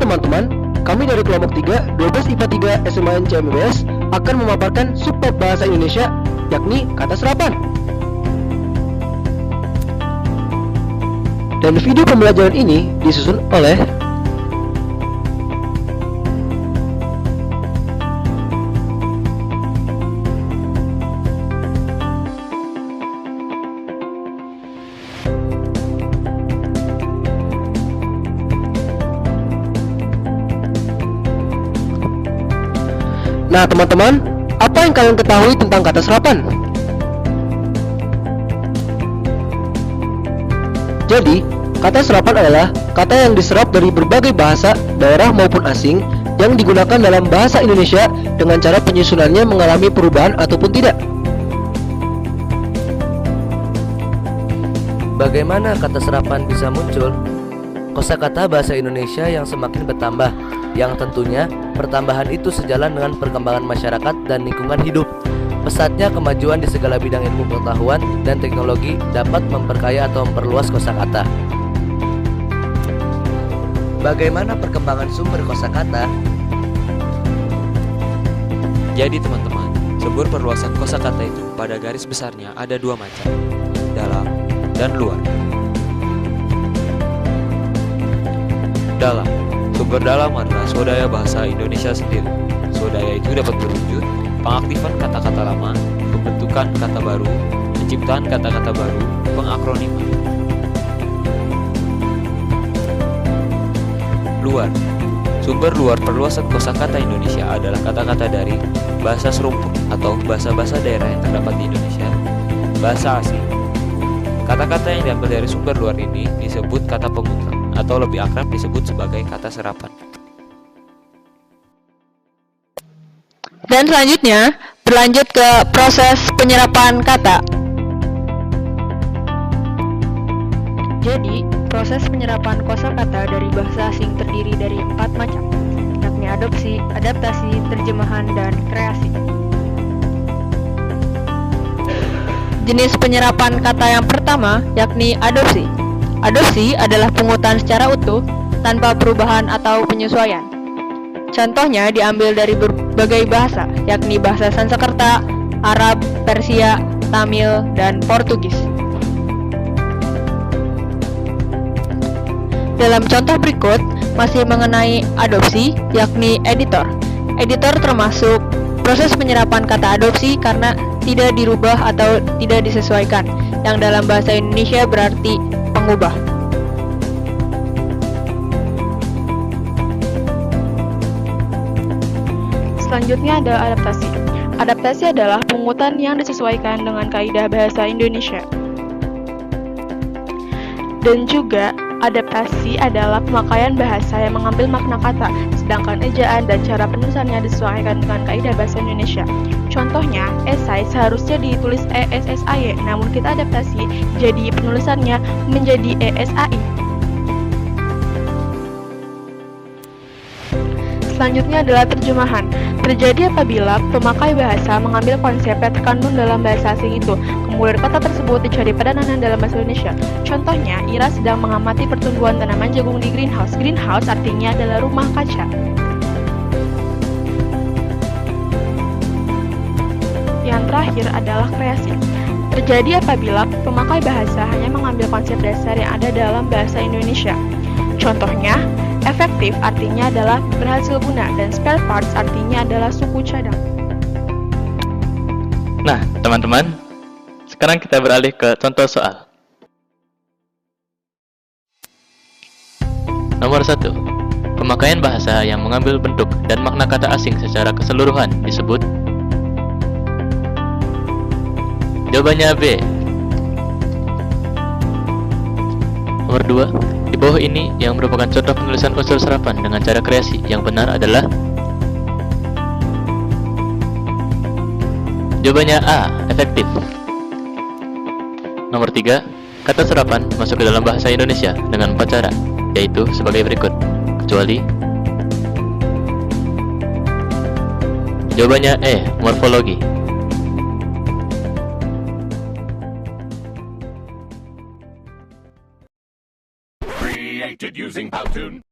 teman-teman, kami dari kelompok 3, 12 IPA 3 SMAN CMBS akan memaparkan subbab bahasa Indonesia, yakni kata serapan. Dan video pembelajaran ini disusun oleh Nah teman-teman, apa yang kalian ketahui tentang kata serapan? Jadi, kata serapan adalah kata yang diserap dari berbagai bahasa, daerah maupun asing yang digunakan dalam bahasa Indonesia dengan cara penyusunannya mengalami perubahan ataupun tidak. Bagaimana kata serapan bisa muncul? Kosakata bahasa Indonesia yang semakin bertambah, yang tentunya pertambahan itu sejalan dengan perkembangan masyarakat dan lingkungan hidup. Pesatnya kemajuan di segala bidang ilmu pengetahuan dan teknologi dapat memperkaya atau memperluas kosakata. Bagaimana perkembangan sumber kosakata? Jadi teman-teman, sumber perluasan kosakata itu pada garis besarnya ada dua macam, dalam dan luar. Dalam, sumber dalam adalah swadaya bahasa Indonesia sendiri. Swadaya itu dapat berwujud pengaktifan kata-kata lama, pembentukan kata baru, penciptaan kata-kata baru, pengakroniman. Luar, sumber luar perluasan kosakata Indonesia adalah kata-kata dari bahasa serumpun atau bahasa-bahasa daerah yang terdapat di Indonesia, bahasa asing. Kata-kata yang diambil dari sumber luar ini disebut kata pengutak, atau lebih akrab disebut sebagai kata serapan. Dan selanjutnya, berlanjut ke proses penyerapan kata. Jadi, proses penyerapan kosakata dari bahasa asing terdiri dari 4 macam, yakni adopsi, adaptasi, terjemahan, dan kreasi. Jenis penyerapan kata yang pertama, yakni adopsi. Adopsi adalah pungutan secara utuh, tanpa perubahan atau penyesuaian. Contohnya diambil dari berbagai bahasa, yakni bahasa Sanskerta, Arab, Persia, Tamil, dan Portugis. Dalam contoh berikut, masih mengenai adopsi, yakni editor. Editor termasuk proses penyerapan kata adopsi karena tidak dirubah atau tidak disesuaikan, yang dalam bahasa Indonesia berarti pengubah. Selanjutnya ada adaptasi. Adaptasi adalah pungutan yang disesuaikan dengan kaidah bahasa Indonesia. Dan juga adaptasi adalah pemakaian bahasa yang mengambil makna kata, sedangkan ejaan dan cara penulisannya disesuaikan dengan kaidah bahasa Indonesia. Contohnya, esai seharusnya ditulis ESSAY, namun kita adaptasi jadi penulisannya menjadi ESAI. Selanjutnya adalah terjemahan. Terjadi apabila pemakai bahasa mengambil konsep yang terkandung dalam bahasa asing itu, kemudian kata tersebut dicari padanan dalam bahasa Indonesia. Contohnya, Ira sedang mengamati pertumbuhan tanaman jagung di greenhouse. Greenhouse artinya adalah rumah kaca. Yang terakhir adalah kreasi. Terjadi apabila pemakai bahasa hanya mengambil konsep dasar yang ada dalam bahasa Indonesia. Contohnya, efektif artinya adalah berhasil guna, dan spare parts artinya adalah suku cadang. Nah, teman-teman, sekarang kita beralih ke contoh soal. Nomor 1. Pemakaian bahasa yang mengambil bentuk dan makna kata asing secara keseluruhan disebut. Jawabannya B. Nomor 2. Di bawah ini yang merupakan contoh penulisan unsur serapan dengan cara kreasi yang benar adalah. Jawabannya A. Efektif. Nomor 3. Kata serapan masuk ke dalam bahasa Indonesia dengan 4 cara, yaitu sebagai berikut, kecuali. Jawabannya E. Morfologi. Created using Powtoon.